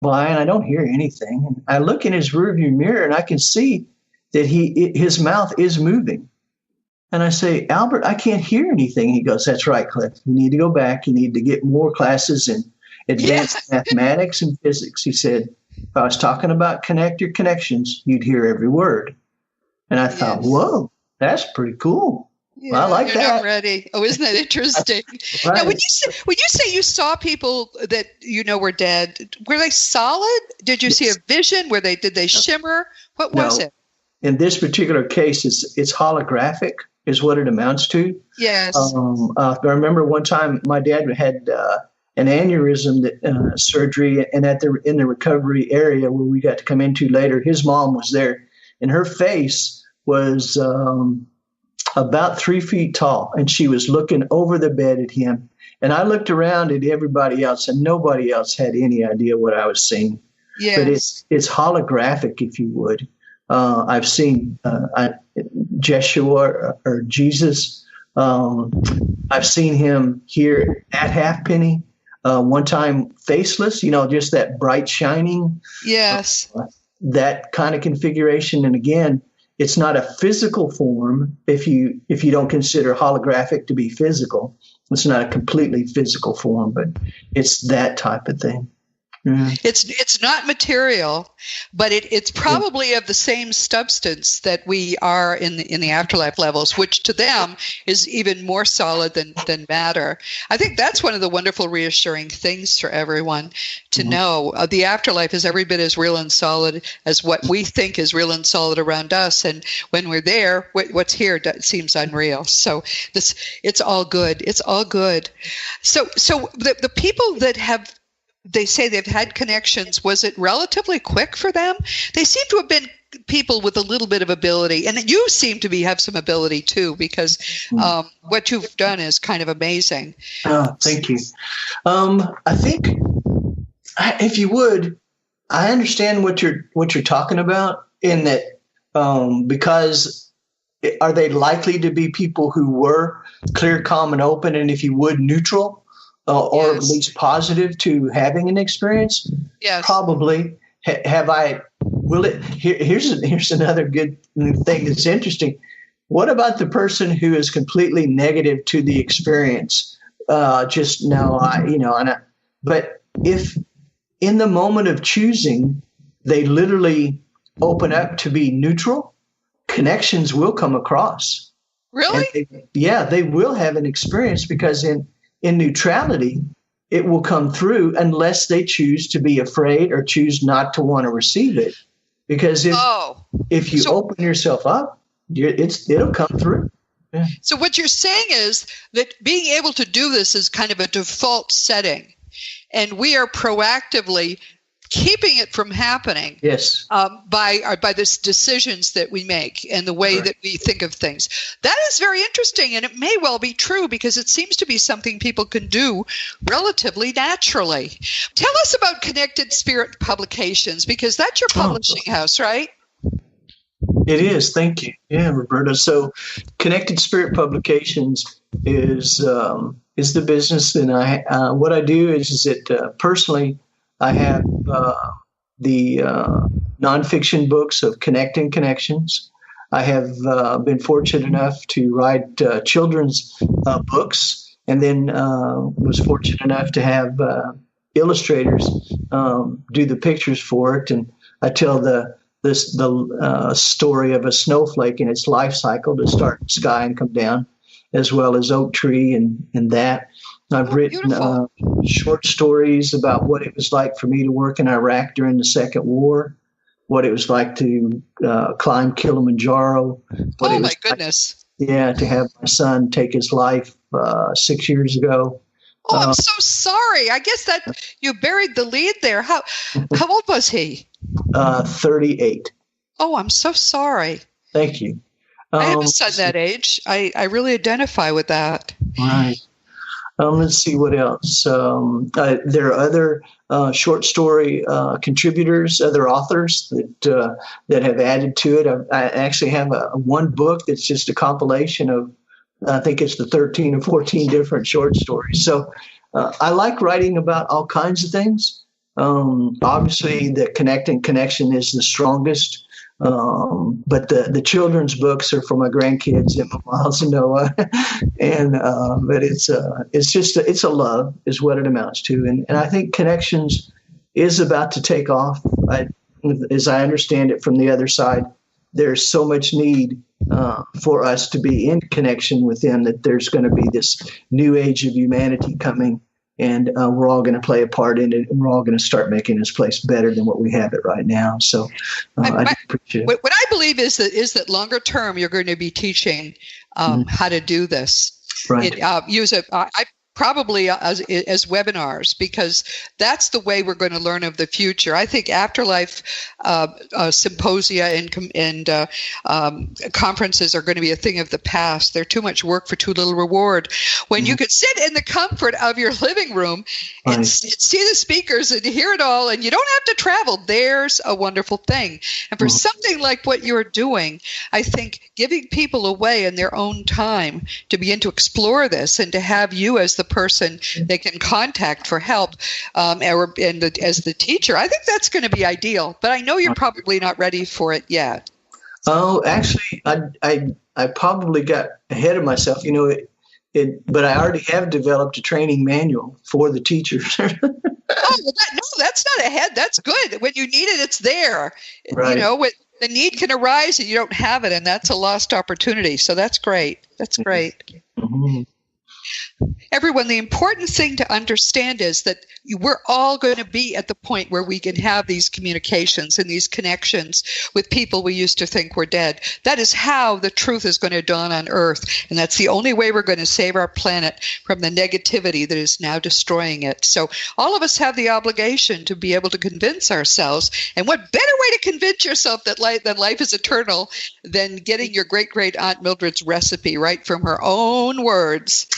Brian, I don't hear anything. And I look in his rearview mirror and I can see that his mouth is moving. And I say, Albert, I can't hear anything. He goes, that's right, Cliff. You need to go back. You need to get more classes in advanced mathematics and physics. He said, if I was talking about connections, you'd hear every word. And I thought, whoa, that's pretty cool. Yeah, well, I like you're that. Not ready. Oh, isn't that interesting? Right. Now, when you say you saw people that were dead, were they solid? Did you see a vision? Did they shimmer? What was it? In this particular case, it's holographic, is what it amounts to. Yes. I remember one time my dad had an aneurysm surgery, and in the recovery area where we got to come into later, his mom was there, and her face was about 3 feet tall, and she was looking over the bed at him. And I looked around at everybody else, and nobody else had any idea what I was seeing. Yes. But it's holographic, if you would. I've seen Jeshua or Jesus. I've seen him here at Halfpenny. One time faceless, just that bright shining. Yes. That kind of configuration. And again, it's not a physical form if you don't consider holographic to be physical. It's not a completely physical form, but it's that type of thing. Mm-hmm. It's not material, but it's probably of the same substance that we are in the afterlife levels, which to them is even more solid than matter. I think that's one of the wonderful reassuring things for everyone to know. The afterlife is every bit as real and solid as what we think is real and solid around us, and when we're there, what's here seems unreal. So it's all good. It's all good. So the people that they say they've had connections, was it relatively quick for them? They seem to have been people with a little bit of ability, and you seem to have some ability too, because what you've done is kind of amazing. Oh, thank you. I think, if you would, I understand what you're talking about, in that because are they likely to be people who were clear, calm, and open, and if you would, neutral? Or yes. At least positive to having an experience? Yes. Probably. Have I? Will it? Here's another good thing that's interesting. What about the person who is completely negative to the experience? Just no, but if in the moment of choosing, they literally open up to be neutral, connections will come across. Really? They will have an experience, because in neutrality, it will come through unless they choose to be afraid or choose not to want to receive it. Because if you open yourself up, it'll come through. Yeah. So what you're saying is that being able to do this is kind of a default setting, and we are proactively keeping it from happening. Yes. By the decisions that we make and the way that we think of things. That is very interesting, and it may well be true, because it seems to be something people can do relatively naturally. Tell us about Connected Spirit Publications, because that's your publishing house, right? It is. Thank you. Yeah, Roberta. So Connected Spirit Publications is the business, and what I do is that personally, I have the nonfiction books of Connecting Connections. I have been fortunate enough to write children's books, and then was fortunate enough to have illustrators do the pictures for it. And I tell the story of a snowflake in its life cycle to start in the sky and come down, as well as oak tree and that. I've written short stories about what it was like for me to work in Iraq during the Second War, what it was like to climb Kilimanjaro. Oh, my goodness. To have my son take his life 6 years ago. Oh, I'm so sorry. I guess that you buried the lead there. How old was he? 38. Oh, I'm so sorry. Thank you. I have a son that age. I really identify with that. Right. Let's see what else. There are other short story contributors, other authors that have added to it. I actually have one book that's just a compilation of, I think it's the 13 or 14 different short stories. So I like writing about all kinds of things. Obviously, the Connect and Connection is the strongest. But the children's books are for my grandkids, Emma, Miles, and Noah, and but it's just it's a love is what it amounts to, and I think Connections is about to take off. As I understand it from the other side, there's so much need for us to be in connection with them that there's going to be this new age of humanity coming. And we're all going to play a part in it, and we're all going to start making this place better than what we have it right now. So I appreciate it. What I believe is that longer term, you're going to be teaching how to do this. Right. Probably as webinars, because that's the way we're going to learn of the future. I think afterlife symposia and conferences are going to be a thing of the past. They're too much work for too little reward. When you could sit in the comfort of your living room and see the speakers and hear it all, and you don't have to travel, there's a wonderful thing. And for something like what you're doing, I think giving people away in their own time to begin to explore this and to have you as the person they can contact for help as the teacher, I think that's going to be ideal. But I know you're probably not ready for it yet. Oh, actually, I probably got ahead of myself. But I already have developed a training manual for the teachers. That's not ahead. That's good. When you need it, it's there. Right. The need can arise and you don't have it, and that's a lost opportunity. So that's great. That's great. Mm-hmm. Everyone, the important thing to understand is that we're all going to be at the point where we can have these communications and these connections with people we used to think were dead. That is how the truth is going to dawn on Earth, and that's the only way we're going to save our planet from the negativity that is now destroying it. So all of us have the obligation to be able to convince ourselves, and what better way to convince yourself that life is eternal than getting your great-great-aunt Mildred's recipe right from her own words.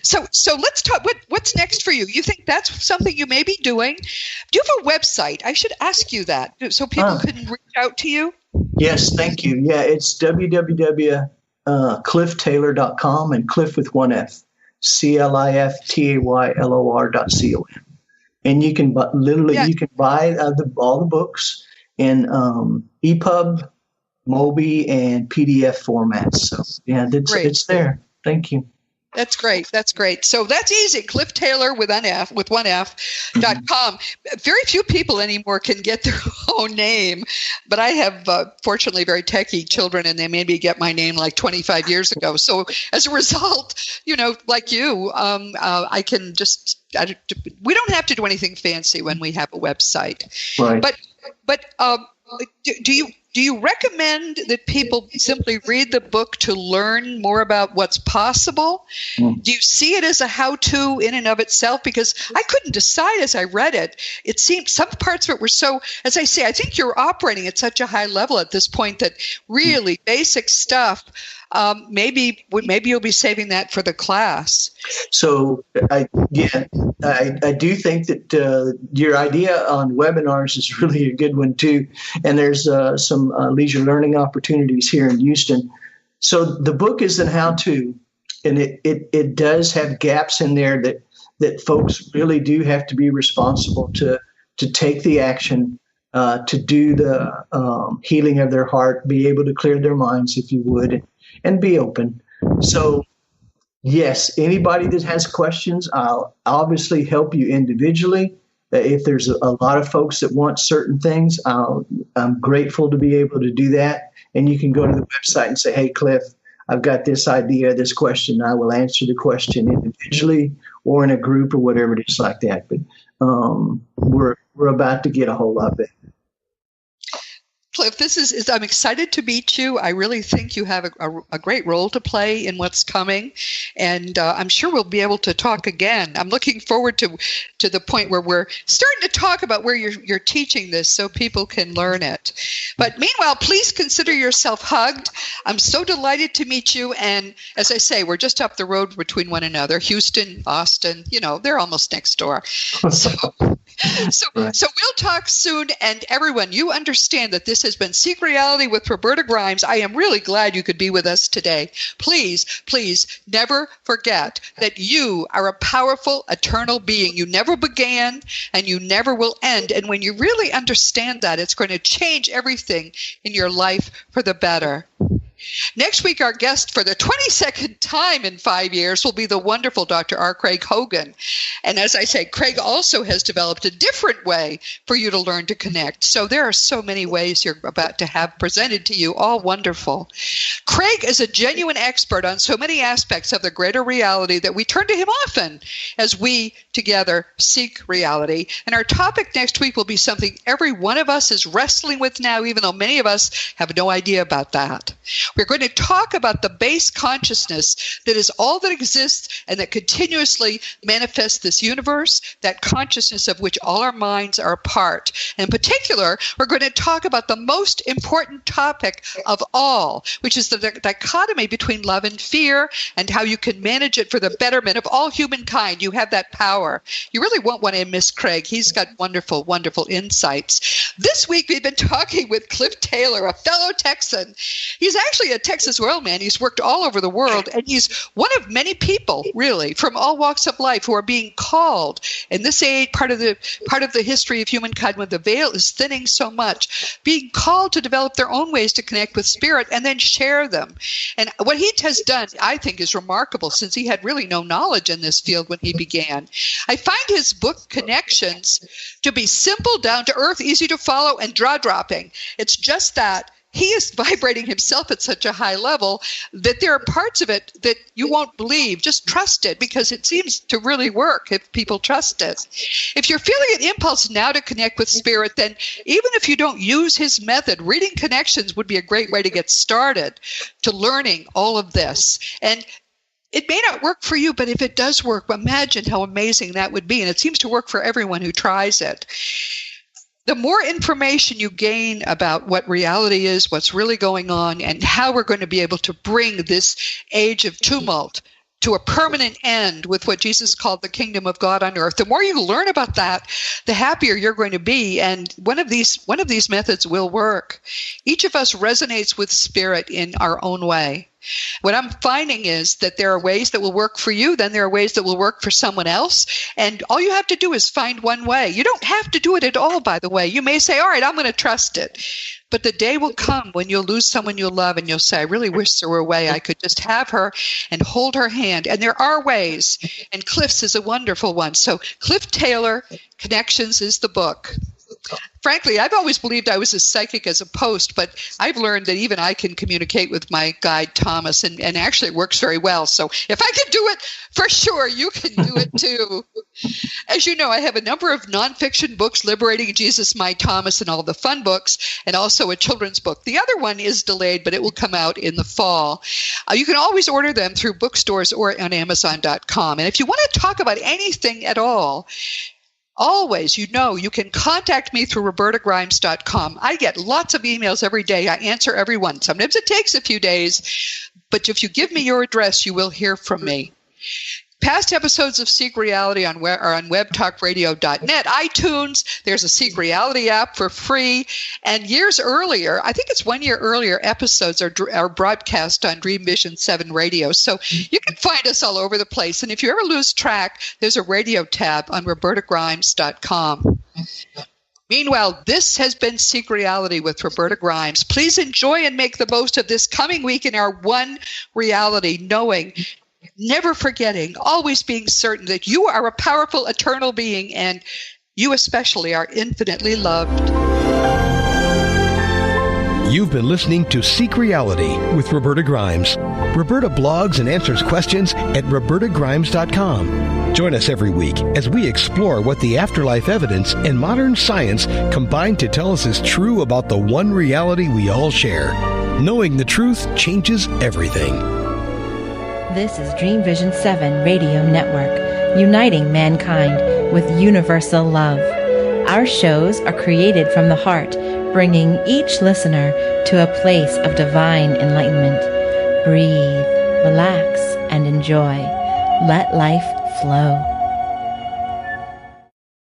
So let's talk. What's next for you? You think that's something you may be doing? Do you have a website? I should ask you that so people can reach out to you. Yes, thank you. Yeah, it's www.cliftaylor.com, and Clif with one F, CLIFTAYLOR.com. And you can you can buy all the books in EPUB, Mobi, and PDF formats. So yeah, it's there. Thank you. That's great. That's great. So that's easy. Clif Taylor with one F.com. Very few people anymore can get their own name, but I have fortunately very techie children, and they made me get my name like 25 years ago. So as a result, like you, I can just. We don't have to do anything fancy when we have a website. Right. But do you recommend that people simply read the book to learn more about what's possible? Do you see it as a how-to in and of itself? Because I couldn't decide as I read it. It seemed some parts of it were so, as I say, I think you're operating at such a high level at this point that really basic stuff, maybe you'll be saving that for the class. So I do think that your idea on webinars is really a good one too. And there's some leisure learning opportunities here in Houston. So the book is an how-to, and it does have gaps in there that folks really do have to be responsible to take the action, to do the healing of their heart, be able to clear their minds, if you would, and be open. So yes, anybody that has questions, I'll obviously help you individually. If there's a lot of folks that want certain things, I'm grateful to be able to do that. And you can go to the website and say, hey, Clif, I've got this idea, this question. I will answer the question individually or in a group or whatever it is like that. But we're about to get a whole lot better. Clif, I'm excited to meet you. I really think you have a great role to play in what's coming, and I'm sure we'll be able to talk again. I'm looking forward to the point where we're starting to talk about where you're teaching this so people can learn it. But meanwhile, please consider yourself hugged. I'm so delighted to meet you, and as I say, we're just up the road between one another. Houston, Austin, they're almost next door. So So Right. we'll talk soon. And everyone, you understand that this has been Seek Reality with Roberta Grimes. I am really glad you could be with us today. Please, please never forget that you are a powerful, eternal being. You never began and you never will end. And when you really understand that, it's going to change everything in your life for the better. Next week, our guest for the 22nd time in 5 years will be the wonderful Dr. R. Craig Hogan. And as I say, Craig also has developed a different way for you to learn to connect. So there are so many ways you're about to have presented to you, all wonderful. Craig is a genuine expert on so many aspects of the greater reality that we turn to him often as we together seek reality. And our topic next week will be something every one of us is wrestling with now, even though many of us have no idea about that. We're going to talk about the base consciousness that is all that exists and that continuously manifests this universe, that consciousness of which all our minds are a part. In particular, we're going to talk about the most important topic of all, which is the dichotomy between love and fear and how you can manage it for the betterment of all humankind. You have that power. You really won't want to miss Craig. He's got wonderful, wonderful insights. This week, we've been talking with Clif Taylor, a fellow Texan. He's actually a Texas oilman. He's worked all over the world, and he's one of many people, really, from all walks of life who are being called in this age, part of the history of humankind when the veil is thinning so much, being called to develop their own ways to connect with spirit and then share them. And what he has done, I think, is remarkable, since he had really no knowledge in this field when he began. I find his book, Connections, to be simple, down to earth, easy to follow, and jaw-dropping. It's just that. He is vibrating himself at such a high level that there are parts of it that you won't believe. Just trust it, because it seems to really work if people trust it. If you're feeling an impulse now to connect with spirit, then even if you don't use his method, reading Connections would be a great way to get started to learning all of this. And it may not work for you, but if it does work, imagine how amazing that would be. And it seems to work for everyone who tries it. The more information you gain about what reality is, what's really going on, and how we're going to be able to bring this age of tumult to a permanent end with what Jesus called the kingdom of God on earth, the more you learn about that, the happier you're going to be. And one of these methods will work. Each of us resonates with spirit in our own way. What I'm finding is that there are ways that will work for you, then there are ways that will work for someone else, and all you have to do is find one way. You don't have to do it at all, by the way. You may say, all right, I'm going to trust it. But the day will come when you'll lose someone you love and you'll say, I really wish there were a way I could just have her and hold her hand. And there are ways, and Clif's is a wonderful one. So Clif Taylor, Connections is the book. Frankly, I've always believed I was as psychic as a post, but I've learned that even I can communicate with my guide, Thomas, and actually it works very well. So if I can do it, for sure, you can do it too. As you know, I have a number of nonfiction books, Liberating Jesus, My Thomas, and all the fun books, and also a children's book. The other one is delayed, but it will come out in the fall. You can always order them through bookstores or on Amazon.com. And if you want to talk about anything at all, always, you can contact me through robertagrimes.com. I get lots of emails every day. I answer every one. Sometimes it takes a few days, but if you give me your address, you will hear from me. Past episodes of Seek Reality are on webtalkradio.net, iTunes. There's a Seek Reality app for free. And years earlier, I think it's 1 year earlier, episodes are broadcast on Dream Vision 7 radio. So you can find us all over the place. And if you ever lose track, there's a radio tab on robertagrimes.com. Meanwhile, this has been Seek Reality with Roberta Grimes. Please enjoy and make the most of this coming week in our one reality, knowing, never forgetting, always being certain that you are a powerful, eternal being, and you especially are infinitely loved. You've been listening to Seek Reality with Roberta Grimes. Roberta blogs and answers questions at robertagrimes.com. Join us every week as we explore what the afterlife evidence and modern science combine to tell us is true about the one reality we all share. Knowing the truth changes everything. This is Dream Vision 7 Radio Network, uniting mankind with universal love. Our shows are created from the heart, bringing each listener to a place of divine enlightenment. Breathe, relax, and enjoy. Let life flow.